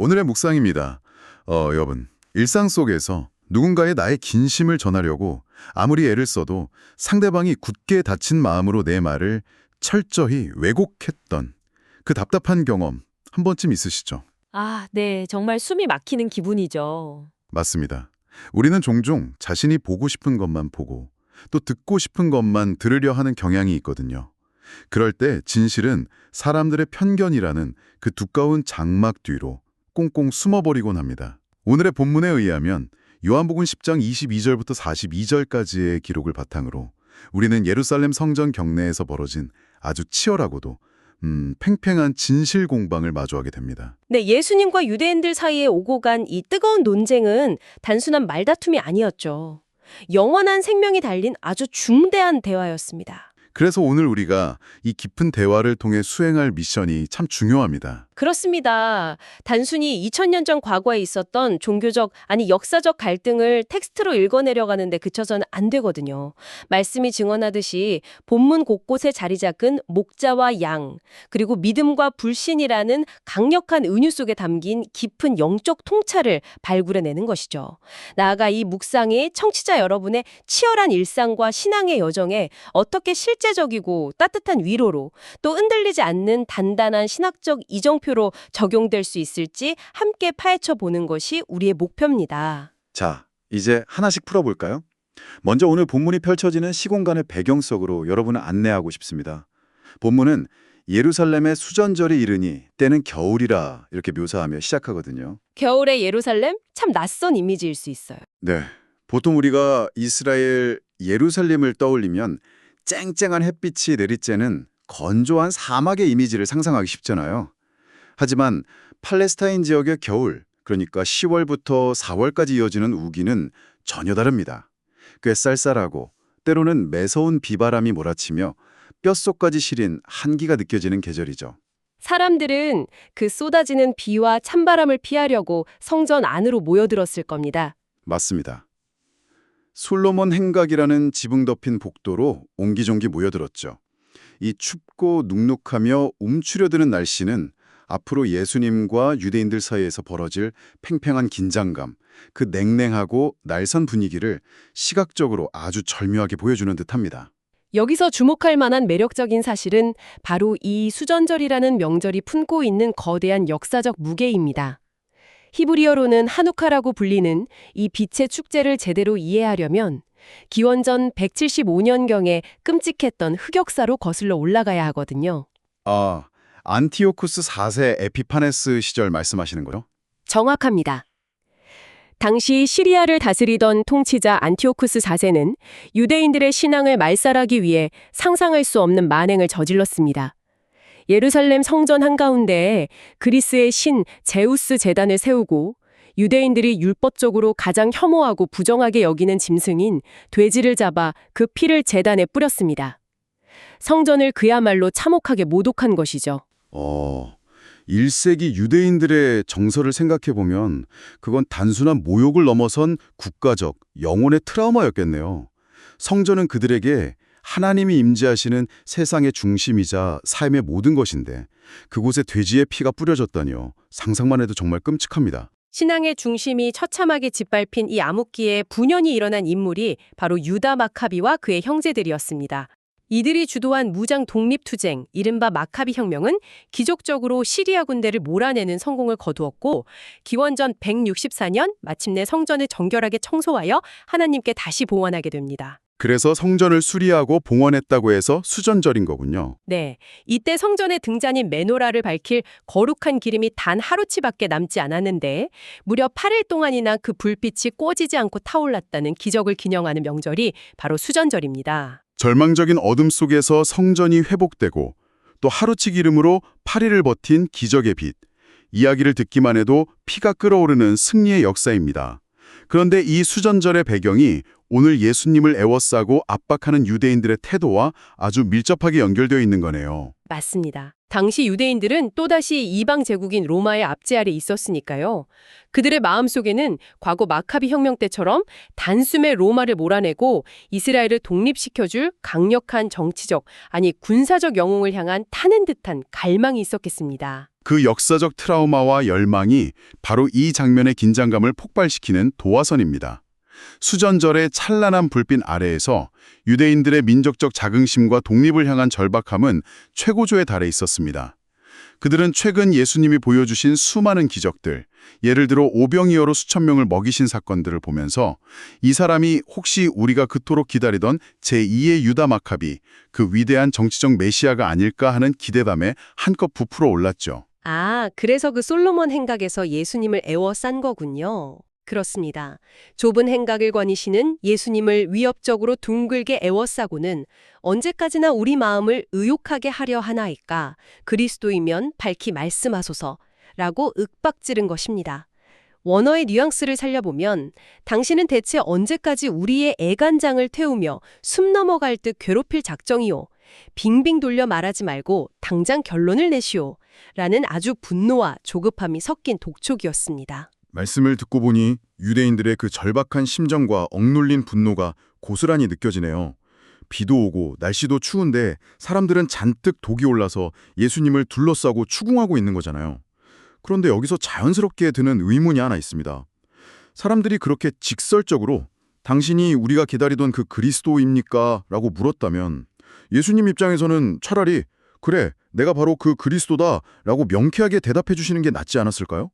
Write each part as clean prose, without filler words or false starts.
오늘의 묵상입니다. 여러분, 일상 속에서 누군가의 나의 진심을 전하려고 아무리 애를 써도 상대방이 굳게 닫힌 마음으로 내 말을 철저히 왜곡했던 그 답답한 경험 한 번쯤 있으시죠? 네. 정말 숨이 막히는 기분이죠. 맞습니다. 우리는 종종 자신이 보고 싶은 것만 보고 또 듣고 싶은 것만 들으려 하는 경향이 있거든요. 그럴 때 진실은 사람들의 편견이라는 그 두꺼운 장막 뒤로 꽁꽁 숨어버리곤 합니다. 오늘의 본문에 의하면 요한복음 10장 22절부터 42절까지의 기록을 바탕으로 우리는 예루살렘 성전 경내에서 벌어진 아주 치열하고도 팽팽한 진실 공방을 마주하게 됩니다. 네, 예수님과 유대인들 사이에 오고 간 이 뜨거운 논쟁은 단순한 말다툼이 아니었죠. 영원한 생명이 달린 아주 중대한 대화였습니다. 그래서 오늘 우리가 이 깊은 대화를 통해 수행할 미션이 참 중요합니다. 그렇습니다. 단순히 2000년 전 과거에 있었던 종교적, 아니 역사적 갈등을 텍스트로 읽어내려가는데 그쳐서는 안 되거든요. 말씀이 증언하듯이 본문 곳곳에 자리 잡은 목자와 양, 그리고 믿음과 불신이라는 강력한 은유 속에 담긴 깊은 영적 통찰을 발굴해내는 것이죠. 나아가 이 묵상이 청취자 여러분의 치열한 일상과 신앙의 여정에 어떻게 실제적이고 따뜻한 위로로 또 흔들리지 않는 단단한 신학적 이정표로 적용될 수 있을지 함께 파헤쳐 보는 것이 우리의 목표입니다. 자, 이제 하나씩 풀어볼까요? 먼저 오늘 본문이 펼쳐지는 시공간의 배경 속으로 여러분을 안내하고 싶습니다. 본문은 예루살렘의 수전절이 이르니 때는 겨울이라 이렇게 묘사하며 시작하거든요. 겨울의 예루살렘? 참 낯선 이미지일 수 있어요. 네, 보통 우리가 이스라엘 예루살렘을 떠올리면 쨍쨍한 햇빛이 내리쬐는 건조한 사막의 이미지를 상상하기 쉽잖아요. 하지만 팔레스타인 지역의 겨울, 그러니까 10월부터 4월까지 이어지는 우기는 전혀 다릅니다. 꽤 쌀쌀하고 때로는 매서운 비바람이 몰아치며 뼛속까지 시린 한기가 느껴지는 계절이죠. 사람들은 그 쏟아지는 비와 찬바람을 피하려고 성전 안으로 모여들었을 겁니다. 맞습니다. 솔로몬 행각이라는 지붕 덮인 복도로 옹기종기 모여들었죠. 이 춥고 눅눅하며 움츠려드는 날씨는 앞으로 예수님과 유대인들 사이에서 벌어질 팽팽한 긴장감, 그 냉랭하고 날선 분위기를 시각적으로 아주 절묘하게 보여주는 듯합니다. 여기서 주목할 만한 매력적인 사실은 바로 이 수전절이라는 명절이 품고 있는 거대한 역사적 무게입니다. 히브리어로는 하누카라고 불리는 이 빛의 축제를 제대로 이해하려면 기원전 175년경에 끔찍했던 흑역사로 거슬러 올라가야 하거든요. 안티오쿠스 4세 에피파네스 시절 말씀하시는 거죠? 정확합니다. 당시 시리아를 다스리던 통치자 안티오쿠스 4세는 유대인들의 신앙을 말살하기 위해 상상할 수 없는 만행을 저질렀습니다. 예루살렘 성전 한가운데에 그리스의 신 제우스 제단을 세우고 유대인들이 율법적으로 가장 혐오하고 부정하게 여기는 짐승인 돼지를 잡아 그 피를 제단에 뿌렸습니다. 성전을 그야말로 참혹하게 모독한 것이죠. 1세기 유대인들의 정서를 생각해보면 그건 단순한 모욕을 넘어선 국가적, 영혼의 트라우마였겠네요. 성전은 그들에게 하나님이 임재하시는 세상의 중심이자 삶의 모든 것인데 그곳에 돼지의 피가 뿌려졌다니요. 상상만 해도 정말 끔찍합니다. 신앙의 중심이 처참하게 짓밟힌 이 암흑기에 분연히 일어난 인물이 바로 유다 마카비와 그의 형제들이었습니다. 이들이 주도한 무장 독립투쟁, 이른바 마카비 혁명은 기적적으로 시리아 군대를 몰아내는 성공을 거두었고 기원전 164년 마침내 성전을 정결하게 청소하여 하나님께 다시 봉헌하게 됩니다. 그래서 성전을 수리하고 봉헌했다고 해서 수전절인 거군요. 네, 이때 성전의 등잔인 메노라를 밝힐 거룩한 기름이 단 하루치밖에 남지 않았는데 무려 8일 동안이나 그 불빛이 꺼지지 않고 타올랐다는 기적을 기념하는 명절이 바로 수전절입니다. 절망적인 어둠 속에서 성전이 회복되고 또 하루치 기름으로 8일을 버틴 기적의 빛. 이야기를 듣기만 해도 피가 끓어오르는 승리의 역사입니다. 그런데 이 수전절의 배경이 오늘 예수님을 애워싸고 압박하는 유대인들의 태도와 아주 밀접하게 연결되어 있는 거네요. 맞습니다. 당시 유대인들은 또다시 이방 제국인 로마의 압제 아래 있었으니까요. 그들의 마음속에는 과거 마카비 혁명 때처럼 단숨에 로마를 몰아내고 이스라엘을 독립시켜줄 강력한 정치적, 아니 군사적 영웅을 향한 타는 듯한 갈망이 있었겠습니다. 그 역사적 트라우마와 열망이 바로 이 장면의 긴장감을 폭발시키는 도화선입니다. 수전절의 찬란한 불빛 아래에서 유대인들의 민족적 자긍심과 독립을 향한 절박함은 최고조에 달해 있었습니다. 그들은 최근 예수님이 보여주신 수많은 기적들, 예를 들어 오병이어로 수천 명을 먹이신 사건들을 보면서 이 사람이 혹시 우리가 그토록 기다리던 제2의 유다 마카비, 그 위대한 정치적 메시아가 아닐까 하는 기대감에 한껏 부풀어 올랐죠. 아, 그래서 그 솔로몬 행각에서 예수님을 애워싼 거군요. 그렇습니다. 좁은 행각을 거니시는 예수님을 위협적으로 둥글게 애워싸고는 언제까지나 우리 마음을 의욕하게 하려 하나이까? 그리스도이면 밝히 말씀하소서라고 윽박지른 것입니다. 원어의 뉘앙스를 살려보면 당신은 대체 언제까지 우리의 애간장을 태우며 숨 넘어갈 듯 괴롭힐 작정이요. 빙빙 돌려 말하지 말고 당장 결론을 내시오. 라는 아주 분노와 조급함이 섞인 독촉이었습니다. 말씀을 듣고 보니 유대인들의 그 절박한 심정과 억눌린 분노가 고스란히 느껴지네요. 비도 오고 날씨도 추운데 사람들은 잔뜩 독이 올라서 예수님을 둘러싸고 추궁하고 있는 거잖아요. 그런데 여기서 자연스럽게 드는 의문이 하나 있습니다. 사람들이 그렇게 직설적으로 당신이 우리가 기다리던 그 그리스도입니까? 라고 물었다면 예수님 입장에서는 차라리 그래, 내가 바로 그 그리스도다 라고 명쾌하게 대답해 주시는 게 낫지 않았을까요?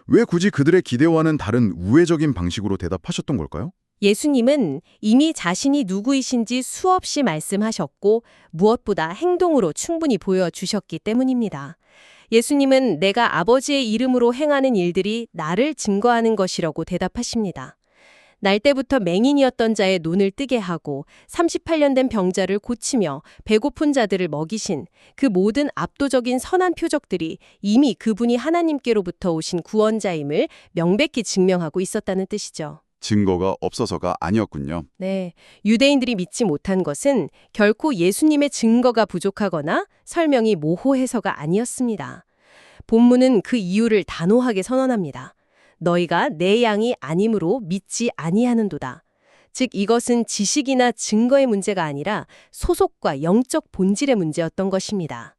왜 굳이 그들의 기대와는 다른 우회적인 방식으로 대답하셨던 걸까요? 예수님은 이미 자신이 누구이신지 수없이 말씀하셨고 무엇보다 행동으로 충분히 보여주셨기 때문입니다. 예수님은 내가 아버지의 이름으로 행하는 일들이 나를 증거하는 것이라고 대답하십니다. 날 때부터 맹인이었던 자의 눈을 뜨게 하고 38년 된 병자를 고치며 배고픈 자들을 먹이신 그 모든 압도적인 선한 표적들이 이미 그분이 하나님께로부터 오신 구원자임을 명백히 증명하고 있었다는 뜻이죠. 증거가 없어서가 아니었군요. 네, 유대인들이 믿지 못한 것은 결코 예수님의 증거가 부족하거나 설명이 모호해서가 아니었습니다. 본문은 그 이유를 단호하게 선언합니다. 너희가 내 양이 아니므로 믿지 아니하는도다. 즉 이것은 지식이나 증거의 문제가 아니라 소속과 영적 본질의 문제였던 것입니다.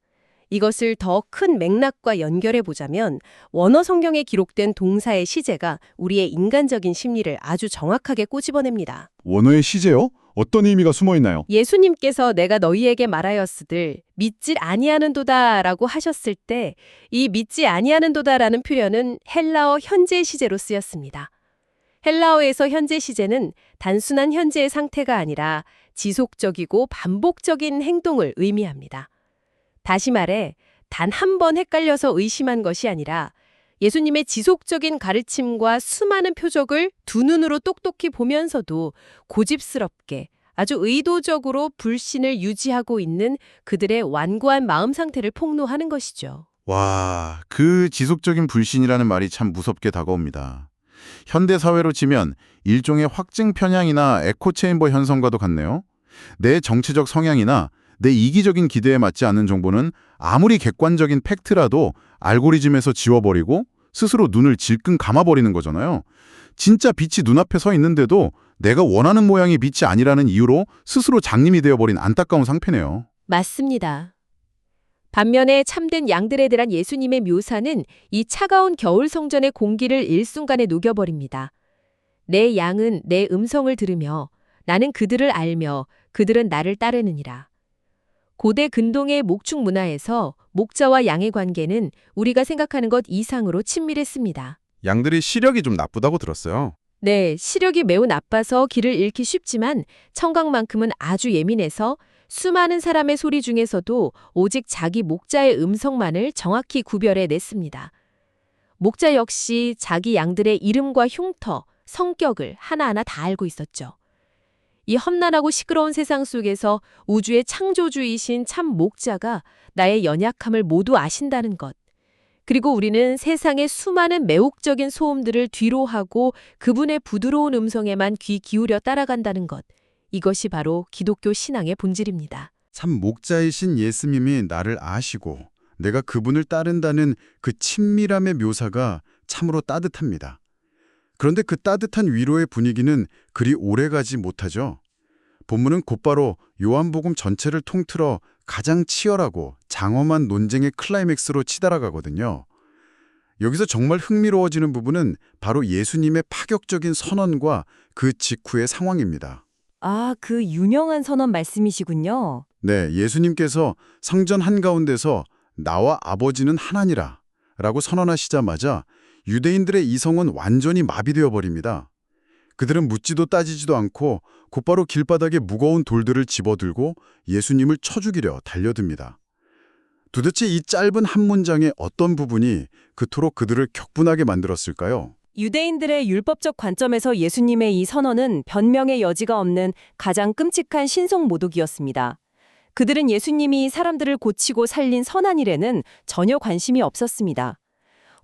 이것을 더 큰 맥락과 연결해 보자면 원어 성경에 기록된 동사의 시제가 우리의 인간적인 심리를 아주 정확하게 꼬집어냅니다. 원어의 시제요? 어떤 의미가 숨어 있나요? 예수님께서 내가 너희에게 말하였으들 믿지 아니하는도다라고 하셨을 때 이 믿지 아니하는도다라는 표현은 헬라어 현재 시제로 쓰였습니다. 헬라어에서 현재 시제는 단순한 현재의 상태가 아니라 지속적이고 반복적인 행동을 의미합니다. 다시 말해 단 한 번 헷갈려서 의심한 것이 아니라 예수님의 지속적인 가르침과 수많은 표적을 두 눈으로 똑똑히 보면서도 고집스럽게 아주 의도적으로 불신을 유지하고 있는 그들의 완고한 마음 상태를 폭로하는 것이죠. 와, 그 지속적인 불신이라는 말이 참 무섭게 다가옵니다. 현대 사회로 치면 일종의 확증 편향이나 에코체인버 현상과도 같네요. 내 정치적 성향이나 내 이기적인 기대에 맞지 않는 정보는 아무리 객관적인 팩트라도 알고리즘에서 지워버리고 스스로 눈을 질끈 감아버리는 거잖아요. 진짜 빛이 눈앞에 서 있는데도 내가 원하는 모양의 빛이 아니라는 이유로 스스로 장님이 되어버린 안타까운 상태네요. 맞습니다. 반면에 참된 양들에 대한 예수님의 묘사는 이 차가운 겨울 성전의 공기를 일순간에 녹여버립니다. 내 양은 내 음성을 들으며 나는 그들을 알며 그들은 나를 따르느니라. 고대 근동의 목축 문화에서 목자와 양의 관계는 우리가 생각하는 것 이상으로 친밀했습니다. 양들이 시력이 좀 나쁘다고 들었어요. 네, 시력이 매우 나빠서 길을 잃기 쉽지만 청각만큼은 아주 예민해서 수많은 사람의 소리 중에서도 오직 자기 목자의 음성만을 정확히 구별해 냈습니다. 목자 역시 자기 양들의 이름과 흉터, 성격을 하나하나 다 알고 있었죠. 이 험난하고 시끄러운 세상 속에서 우주의 창조주이신 참 목자가 나의 연약함을 모두 아신다는 것. 그리고 우리는 세상의 수많은 매혹적인 소음들을 뒤로하고 그분의 부드러운 음성에만 귀 기울여 따라간다는 것. 이것이 바로 기독교 신앙의 본질입니다. 참 목자이신 예수님이 나를 아시고 내가 그분을 따른다는 그 친밀함의 묘사가 참으로 따뜻합니다. 그런데 그 따뜻한 위로의 분위기는 그리 오래가지 못하죠. 본문은 곧바로 요한복음 전체를 통틀어 가장 치열하고 장엄한 논쟁의 클라이맥스로 치달아가거든요. 여기서 정말 흥미로워지는 부분은 바로 예수님의 파격적인 선언과 그 직후의 상황입니다. 아, 그 유명한 선언 말씀이시군요. 네, 예수님께서 성전 한가운데서 나와 아버지는 하나니라 라고 선언하시자마자 유대인들의 이성은 완전히 마비되어 버립니다. 그들은 묻지도 따지지도 않고 곧바로 길바닥에 무거운 돌들을 집어들고 예수님을 쳐 죽이려 달려듭니다. 도대체 이 짧은 한 문장의 어떤 부분이 그토록 그들을 격분하게 만들었을까요? 유대인들의 율법적 관점에서 예수님의 이 선언은 변명의 여지가 없는 가장 끔찍한 신성모독이었습니다. 그들은 예수님이 사람들을 고치고 살린 선한 일에는 전혀 관심이 없었습니다.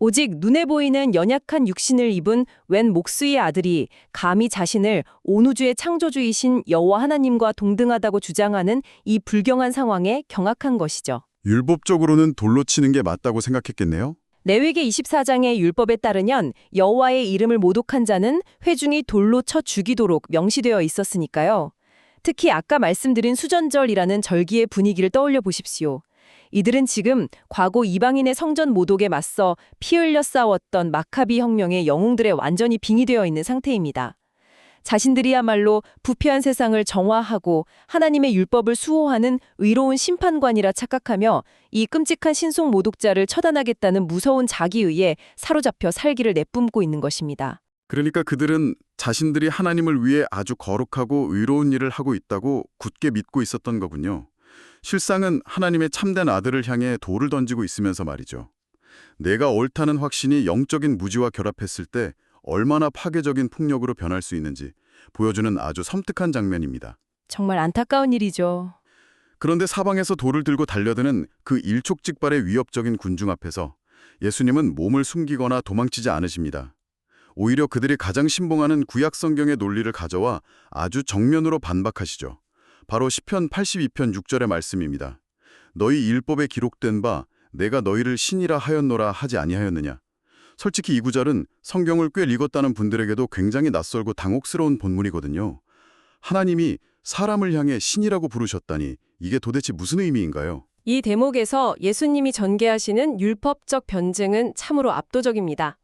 오직 눈에 보이는 연약한 육신을 입은 웬 목수의 아들이 감히 자신을 온 우주의 창조주이신 여호와 하나님과 동등하다고 주장하는 이 불경한 상황에 경악한 것이죠. 율법적으로는 돌로 치는 게 맞다고 생각했겠네요? 레위기 24장의 율법에 따르면 여호와의 이름을 모독한 자는 회중이 돌로 쳐 죽이도록 명시되어 있었으니까요. 특히 아까 말씀드린 수전절이라는 절기의 분위기를 떠올려 보십시오. 이들은 지금 과거 이방인의 성전 모독에 맞서 피 흘려 싸웠던 마카비 혁명의 영웅들에 완전히 빙의되어 있는 상태입니다. 자신들이야말로 부패한 세상을 정화하고 하나님의 율법을 수호하는 의로운 심판관이라 착각하며 이 끔찍한 신속 모독자를 처단하겠다는 무서운 자기의에 사로잡혀 살기를 내뿜고 있는 것입니다. 그러니까 그들은 자신들이 하나님을 위해 아주 거룩하고 의로운 일을 하고 있다고 굳게 믿고 있었던 거군요. 실상은 하나님의 참된 아들을 향해 돌을 던지고 있으면서 말이죠. 내가 옳다는 확신이 영적인 무지와 결합했을 때 얼마나 파괴적인 폭력으로 변할 수 있는지 보여주는 아주 섬뜩한 장면입니다. 정말 안타까운 일이죠. 그런데 사방에서 돌을 들고 달려드는 그 일촉즉발의 위협적인 군중 앞에서 예수님은 몸을 숨기거나 도망치지 않으십니다. 오히려 그들이 가장 신봉하는 구약 성경의 논리를 가져와 아주 정면으로 반박하시죠. 바로 시편 82편 6절의 말씀입니다. 너희 율법에 기록된 바 내가 너희를 신이라 하였노라 하지 아니하였느냐. 솔직히 이 구절은 성경을 꽤 읽었다는 분들에게도 굉장히 낯설고 당혹스러운 본문이거든요. 하나님이 사람을 향해 신이라고 부르셨다니 이게 도대체 무슨 의미인가요? 이 대목에서 예수님이 전개하시는 율법적 변증은 참으로 압도적입니다.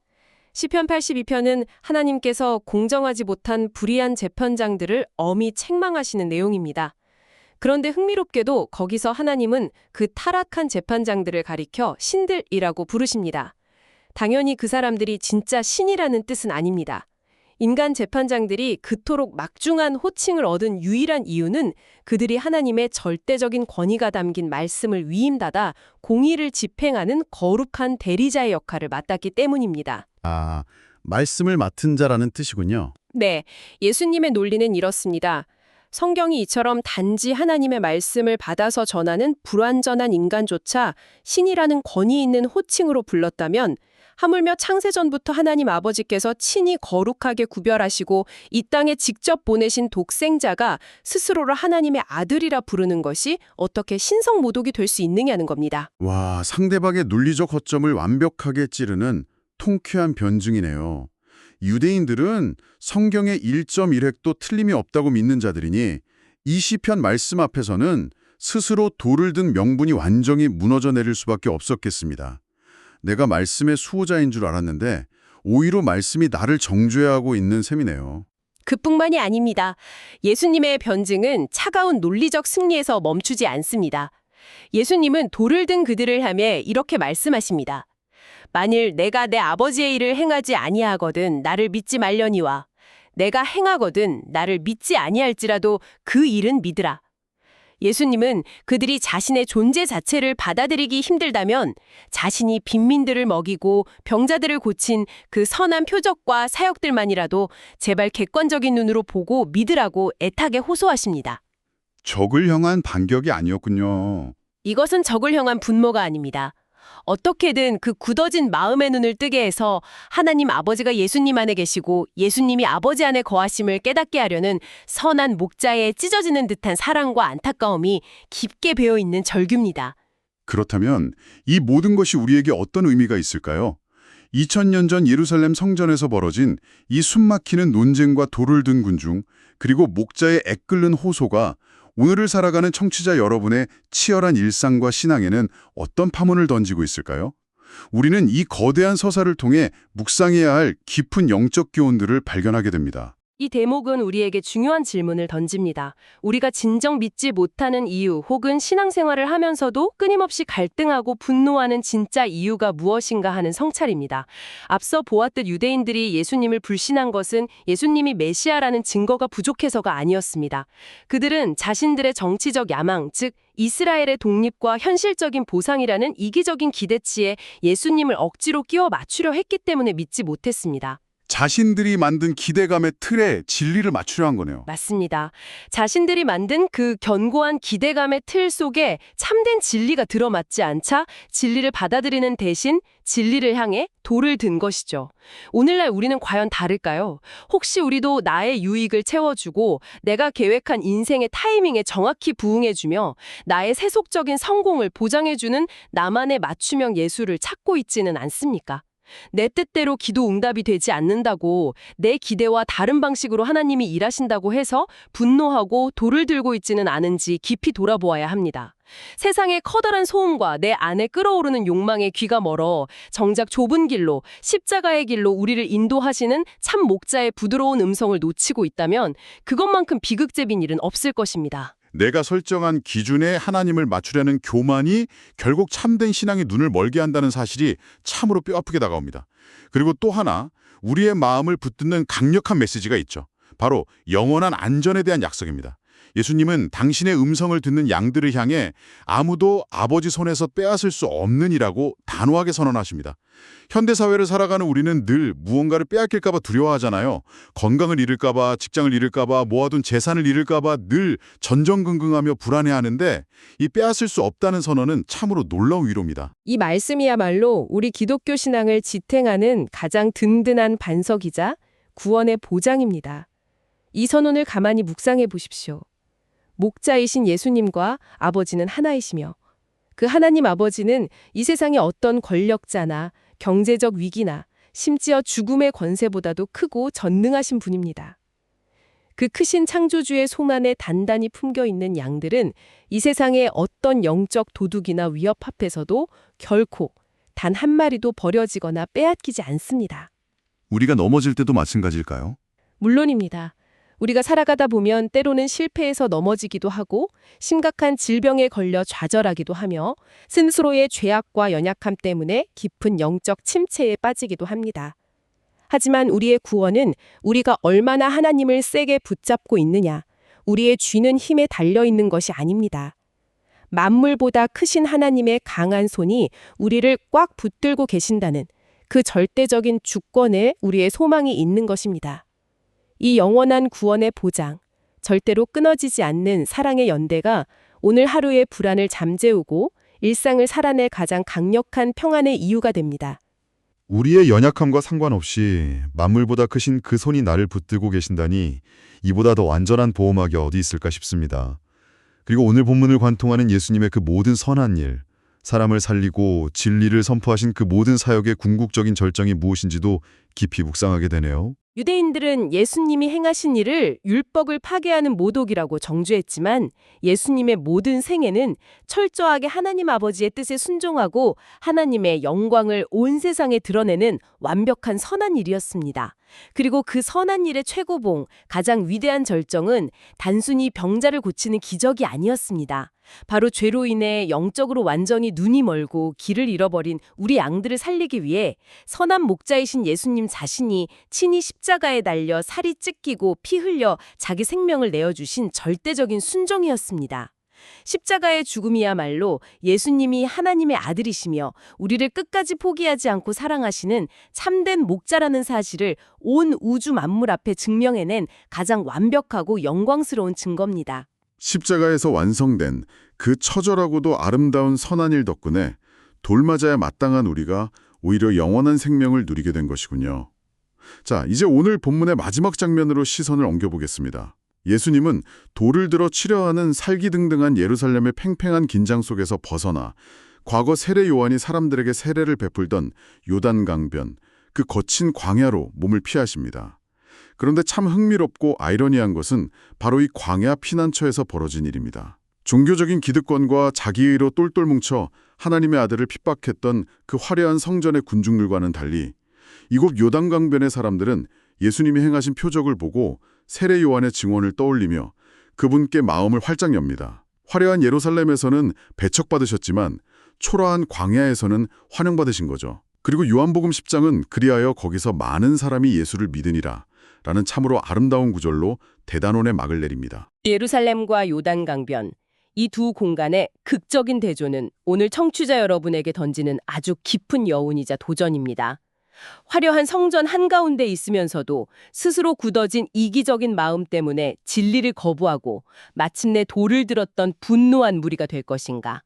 시편 82편은 하나님께서 공정하지 못한 불의한 재판장들을 엄히 책망하시는 내용입니다. 그런데 흥미롭게도 거기서 하나님은 그 타락한 재판장들을 가리켜 신들이라고 부르십니다. 당연히 그 사람들이 진짜 신이라는 뜻은 아닙니다. 인간 재판장들이 그토록 막중한 호칭을 얻은 유일한 이유는 그들이 하나님의 절대적인 권위가 담긴 말씀을 위임받아 공의를 집행하는 거룩한 대리자의 역할을 맡았기 때문입니다. 아, 말씀을 맡은 자라는 뜻이군요. 네, 예수님의 논리는 이렇습니다. 성경이 이처럼 단지 하나님의 말씀을 받아서 전하는 불완전한 인간조차 신이라는 권위 있는 호칭으로 불렀다면 하물며 창세전부터 하나님 아버지께서 친히 거룩하게 구별하시고 이 땅에 직접 보내신 독생자가 스스로를 하나님의 아들이라 부르는 것이 어떻게 신성모독이 될 수 있느냐는 겁니다. 와, 상대방의 논리적 허점을 완벽하게 찌르는 통쾌한 변증이네요. 유대인들은 성경의 1.1획도 틀림이 없다고 믿는 자들이니 이 시편 말씀 앞에서는 스스로 돌을 든 명분이 완전히 무너져 내릴 수밖에 없었겠습니다. 내가 말씀의 수호자인 줄 알았는데 오히려 말씀이 나를 정죄하고 있는 셈이네요. 그뿐만이 아닙니다. 예수님의 변증은 차가운 논리적 승리에서 멈추지 않습니다. 예수님은 돌을 든 그들을 향해 이렇게 말씀하십니다. 만일 내가 내 아버지의 일을 행하지 아니하거든 나를 믿지 말려니와 내가 행하거든 나를 믿지 아니할지라도 그 일은 믿으라. 예수님은 그들이 자신의 존재 자체를 받아들이기 힘들다면 자신이 빈민들을 먹이고 병자들을 고친 그 선한 표적과 사역들만이라도 제발 객관적인 눈으로 보고 믿으라고 애타게 호소하십니다. 적을 향한 반격이 아니었군요. 이것은 적을 향한 분모가 아닙니다. 어떻게든 그 굳어진 마음의 눈을 뜨게 해서 하나님 아버지가 예수님 안에 계시고 예수님이 아버지 안에 거하심을 깨닫게 하려는 선한 목자의 찢어지는 듯한 사랑과 안타까움이 깊게 배어있는 절규입니다. 그렇다면 이 모든 것이 우리에게 어떤 의미가 있을까요? 2000년 전 예루살렘 성전에서 벌어진 이 숨막히는 논쟁과 돌을 든 군중, 그리고 목자의 애끓는 호소가 오늘을 살아가는 청취자 여러분의 치열한 일상과 신앙에는 어떤 파문을 던지고 있을까요? 우리는 이 거대한 서사를 통해 묵상해야 할 깊은 영적 교훈들을 발견하게 됩니다. 이 대목은 우리에게 중요한 질문을 던집니다. 우리가 진정 믿지 못하는 이유 혹은 신앙생활을 하면서도 끊임없이 갈등하고 분노하는 진짜 이유가 무엇인가 하는 성찰입니다. 앞서 보았듯 유대인들이 예수님을 불신한 것은 예수님이 메시아라는 증거가 부족해서가 아니었습니다. 그들은 자신들의 정치적 야망, 즉 이스라엘의 독립과 현실적인 보상이라는 이기적인 기대치에 예수님을 억지로 끼워 맞추려 했기 때문에 믿지 못했습니다. 자신들이 만든 기대감의 틀에 진리를 맞추려 한 거네요. 맞습니다. 자신들이 만든 그 견고한 기대감의 틀 속에 참된 진리가 들어맞지 않자 진리를 받아들이는 대신 진리를 향해 돌을 든 것이죠. 오늘날 우리는 과연 다를까요? 혹시 우리도 나의 유익을 채워주고 내가 계획한 인생의 타이밍에 정확히 부응해주며 나의 세속적인 성공을 보장해주는 나만의 맞춤형 예수를 찾고 있지는 않습니까? 내 뜻대로 기도 응답이 되지 않는다고, 내 기대와 다른 방식으로 하나님이 일하신다고 해서 분노하고 돌을 들고 있지는 않은지 깊이 돌아보아야 합니다. 세상의 커다란 소음과 내 안에 끓어오르는 욕망에 귀가 멀어 정작 좁은 길로, 십자가의 길로 우리를 인도하시는 참 목자의 부드러운 음성을 놓치고 있다면 그것만큼 비극적인 일은 없을 것입니다. 내가 설정한 기준에 하나님을 맞추려는 교만이 결국 참된 신앙의 눈을 멀게 한다는 사실이 참으로 뼈아프게 다가옵니다. 그리고 또 하나, 우리의 마음을 붙드는 강력한 메시지가 있죠. 바로 영원한 안전에 대한 약속입니다. 예수님은 당신의 음성을 듣는 양들을 향해 아무도 아버지 손에서 빼앗을 수 없는 이라고 단호하게 선언하십니다. 현대사회를 살아가는 우리는 늘 무언가를 빼앗길까 봐 두려워하잖아요. 건강을 잃을까 봐, 직장을 잃을까 봐, 모아둔 재산을 잃을까 봐 늘 전전긍긍하며 불안해하는데 이 빼앗을 수 없다는 선언은 참으로 놀라운 위로입니다. 이 말씀이야말로 우리 기독교 신앙을 지탱하는 가장 든든한 반석이자 구원의 보장입니다. 이 선언을 가만히 묵상해 보십시오. 목자이신 예수님과 아버지는 하나이시며 그 하나님 아버지는 이 세상의 어떤 권력자나 경제적 위기나 심지어 죽음의 권세보다도 크고 전능하신 분입니다. 그 크신 창조주의 손 안에 단단히 품겨 있는 양들은 이 세상의 어떤 영적 도둑이나 위협 앞에서도 결코 단 한 마리도 버려지거나 빼앗기지 않습니다. 우리가 넘어질 때도 마찬가지일까요? 물론입니다. 우리가 살아가다 보면 때로는 실패해서 넘어지기도 하고 심각한 질병에 걸려 좌절하기도 하며 스스로의 죄악과 연약함 때문에 깊은 영적 침체에 빠지기도 합니다. 하지만 우리의 구원은 우리가 얼마나 하나님을 세게 붙잡고 있느냐, 우리의 쥐는 힘에 달려있는 것이 아닙니다. 만물보다 크신 하나님의 강한 손이 우리를 꽉 붙들고 계신다는 그 절대적인 주권에 우리의 소망이 있는 것입니다. 이 영원한 구원의 보장, 절대로 끊어지지 않는 사랑의 연대가 오늘 하루의 불안을 잠재우고 일상을 살아낼 가장 강력한 평안의 이유가 됩니다. 우리의 연약함과 상관없이 만물보다 크신 그 손이 나를 붙들고 계신다니 이보다 더 완전한 보호막이 어디 있을까 싶습니다. 그리고 오늘 본문을 관통하는 예수님의 그 모든 선한 일, 사람을 살리고 진리를 선포하신 그 모든 사역의 궁극적인 절정이 무엇인지도 깊이 묵상하게 되네요. 유대인들은 예수님이 행하신 일을 율법을 파괴하는 모독이라고 정죄했지만 예수님의 모든 생애는 철저하게 하나님 아버지의 뜻에 순종하고 하나님의 영광을 온 세상에 드러내는 완벽한 선한 일이었습니다. 그리고 그 선한 일의 최고봉, 가장 위대한 절정은 단순히 병자를 고치는 기적이 아니었습니다. 바로 죄로 인해 영적으로 완전히 눈이 멀고 길을 잃어버린 우리 양들을 살리기 위해 선한 목자이신 예수님 자신이 친히 십자가에 달려 살이 찢기고 피 흘려 자기 생명을 내어주신 절대적인 순종이었습니다. 십자가의 죽음이야말로 예수님이 하나님의 아들이시며 우리를 끝까지 포기하지 않고 사랑하시는 참된 목자라는 사실을 온 우주 만물 앞에 증명해낸 가장 완벽하고 영광스러운 증거입니다. 십자가에서 완성된 그 처절하고도 아름다운 선한 일 덕분에 돌맞아야 마땅한 우리가 오히려 영원한 생명을 누리게 된 것이군요. 자, 이제 오늘 본문의 마지막 장면으로 시선을 옮겨보겠습니다. 예수님은 돌을 들어 치려하는 살기등등한 예루살렘의 팽팽한 긴장 속에서 벗어나 과거 세례 요한이 사람들에게 세례를 베풀던 요단강변, 그 거친 광야로 몸을 피하십니다. 그런데 참 흥미롭고 아이러니한 것은 바로 이 광야 피난처에서 벌어진 일입니다. 종교적인 기득권과 자기의로 똘똘 뭉쳐 하나님의 아들을 핍박했던 그 화려한 성전의 군중들과는 달리 이곳 요단강변의 사람들은 예수님이 행하신 표적을 보고 세례 요한의 증언을 떠올리며 그분께 마음을 활짝 엽니다. 화려한 예루살렘에서는 배척받으셨지만 초라한 광야에서는 환영받으신 거죠. 그리고 요한복음 10장은 그리하여 거기서 많은 사람이 예수를 믿으니라 라는 참으로 아름다운 구절로 대단원의 막을 내립니다. 예루살렘과 요단강변, 이 두 공간의 극적인 대조는 오늘 청취자 여러분에게 던지는 아주 깊은 여운이자 도전입니다. 화려한 성전 한가운데 있으면서도 스스로 굳어진 이기적인 마음 때문에 진리를 거부하고 마침내 돌을 들었던 분노한 무리가 될 것인가?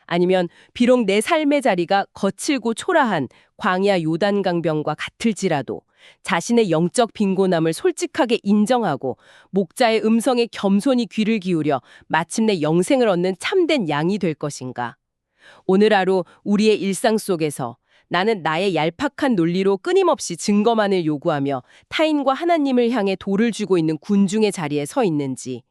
아니면 비록 내 삶의 자리가 거칠고 초라한 광야 요단강변과 같을지라도 자신의 영적 빈곤함을 솔직하게 인정하고 목자의 음성에 겸손히 귀를 기울여 마침내 영생을 얻는 참된 양이 될 것인가? 오늘 하루 우리의 일상 속에서 나는 나의 얄팍한 논리로 끊임없이 증거만을 요구하며 타인과 하나님을 향해 돌을 쥐고 있는 군중의 자리에 서 있는지,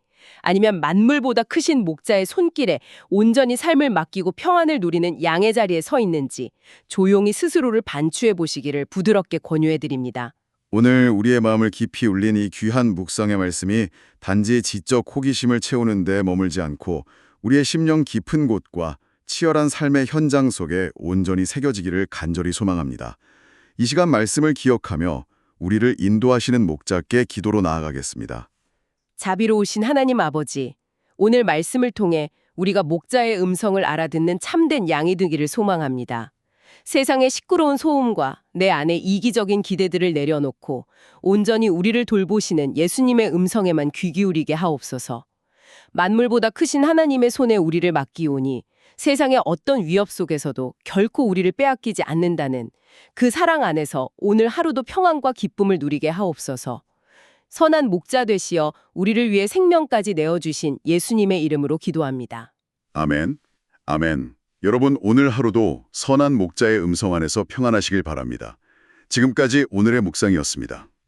아니면 만물보다 크신 목자의 손길에 온전히 삶을 맡기고 평안을 누리는 양의 자리에 서 있는지 조용히 스스로를 반추해 보시기를 부드럽게 권유해드립니다. 오늘 우리의 마음을 깊이 울린 이 귀한 묵상의 말씀이 단지 지적 호기심을 채우는 데 머물지 않고 우리의 심령 깊은 곳과 치열한 삶의 현장 속에 온전히 새겨지기를 간절히 소망합니다. 이 시간 말씀을 기억하며 우리를 인도하시는 목자께 기도로 나아가겠습니다. 자비로우신 하나님 아버지, 오늘 말씀을 통해 우리가 목자의 음성을 알아듣는 참된 양이 되기를 소망합니다. 세상의 시끄러운 소음과 내 안의 이기적인 기대들을 내려놓고 온전히 우리를 돌보시는 예수님의 음성에만 귀 기울이게 하옵소서. 만물보다 크신 하나님의 손에 우리를 맡기오니 세상의 어떤 위협 속에서도 결코 우리를 빼앗기지 않는다는 그 사랑 안에서 오늘 하루도 평안과 기쁨을 누리게 하옵소서. 선한 목자 되시어 우리를 위해 생명까지 내어주신 예수님의 이름으로 기도합니다. 아멘. 아멘. 여러분, 오늘 하루도 선한 목자의 음성 안에서 평안하시길 바랍니다. 지금까지 오늘의 묵상이었습니다.